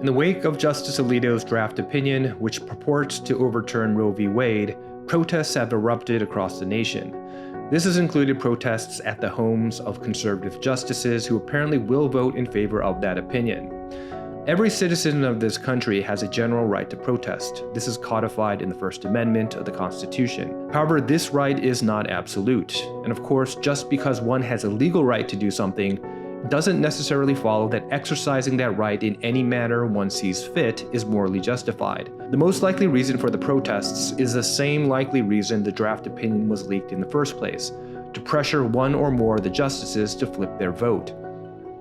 In the wake of Justice Alito's draft opinion, which purports to overturn Roe v. Wade, protests have erupted across the nation. This has included protests at the homes of conservative justices who apparently will vote in favor of that opinion. Every citizen of this country has a general right to protest. This is codified in the First Amendment of the Constitution. However, this right is not absolute. And of course, just because one has a legal right to do something doesn't necessarily follow that exercising that right in any manner one sees fit is morally justified. The most likely reason for the protests is the same likely reason the draft opinion was leaked in the first place: to pressure one or more of the justices to flip their vote.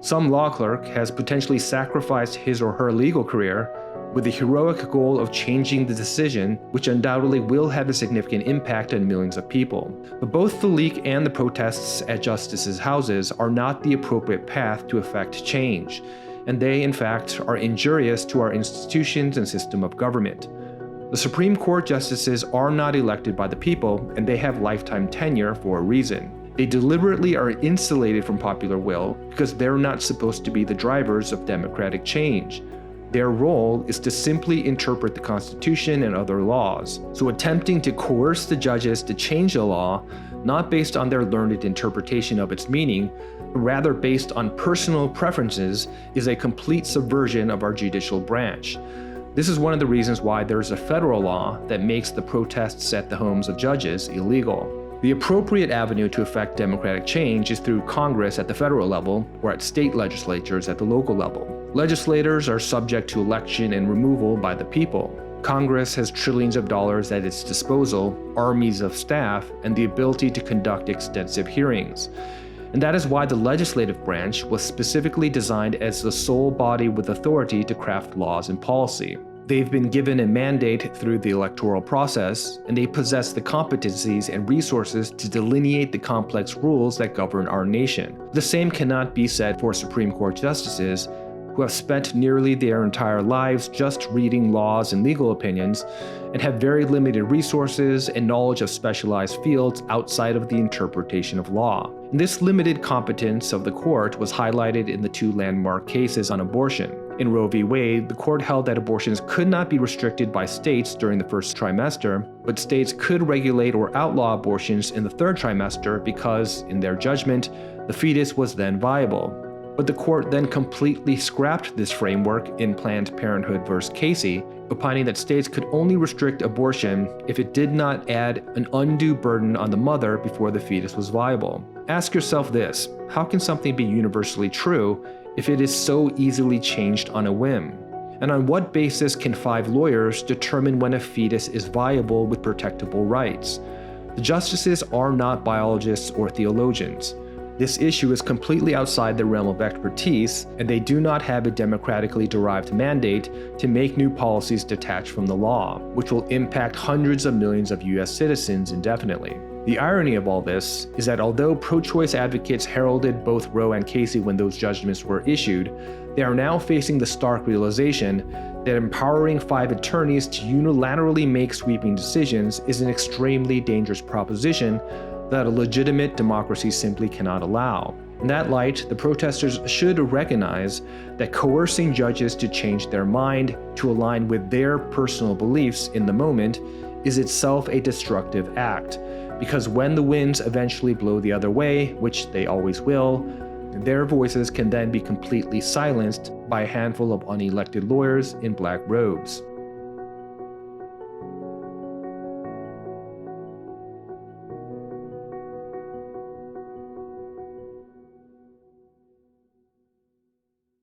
Some law clerk has potentially sacrificed his or her legal career with the heroic goal of changing the decision, which undoubtedly will have a significant impact on millions of people. But both the leak and the protests at justices' houses are not the appropriate path to effect change, and they, in fact, are injurious to our institutions and system of government. The Supreme Court justices are not elected by the people, and they have lifetime tenure for a reason. They deliberately are insulated from popular will because they're not supposed to be the drivers of democratic change. Their role is to simply interpret the Constitution and other laws. So attempting to coerce the judges to change a law, not based on their learned interpretation of its meaning, but rather based on personal preferences, is a complete subversion of our judicial branch. This is one of the reasons why there is a federal law that makes the protests at the homes of judges illegal. The appropriate avenue to effect democratic change is through Congress at the federal level or at state legislatures at the local level. Legislators are subject to election and removal by the people. Congress has trillions of dollars at its disposal, armies of staff, and the ability to conduct extensive hearings. And that is why the legislative branch was specifically designed as the sole body with authority to craft laws and policy. They've been given a mandate through the electoral process, and they possess the competencies and resources to delineate the complex rules that govern our nation. The same cannot be said for Supreme Court justices, who have spent nearly their entire lives just reading laws and legal opinions, and have very limited resources and knowledge of specialized fields outside of the interpretation of law. And this limited competence of the court was highlighted in the two landmark cases on abortion. In Roe v. Wade, the court held that abortions could not be restricted by states during the first trimester, but states could regulate or outlaw abortions in the third trimester because, in their judgment, the fetus was then viable. But the court then completely scrapped this framework in Planned Parenthood v. Casey, opining that states could only restrict abortion if it did not add an undue burden on the mother before the fetus was viable. Ask yourself this: how can something be universally true if it is so easily changed on a whim? And on what basis can 5 lawyers determine when a fetus is viable with protectable rights? The justices are not biologists or theologians. This issue is completely outside their realm of expertise, and they do not have a democratically derived mandate to make new policies detached from the law, which will impact hundreds of millions of US citizens indefinitely. The irony of all this is that although pro-choice advocates heralded both Roe and Casey when those judgments were issued, they are now facing the stark realization that empowering 5 attorneys to unilaterally make sweeping decisions is an extremely dangerous proposition that a legitimate democracy simply cannot allow. In that light, the protesters should recognize that coercing judges to change their mind to align with their personal beliefs in the moment is itself a destructive act, because when the winds eventually blow the other way, which they always will, their voices can then be completely silenced by a handful of unelected lawyers in black robes.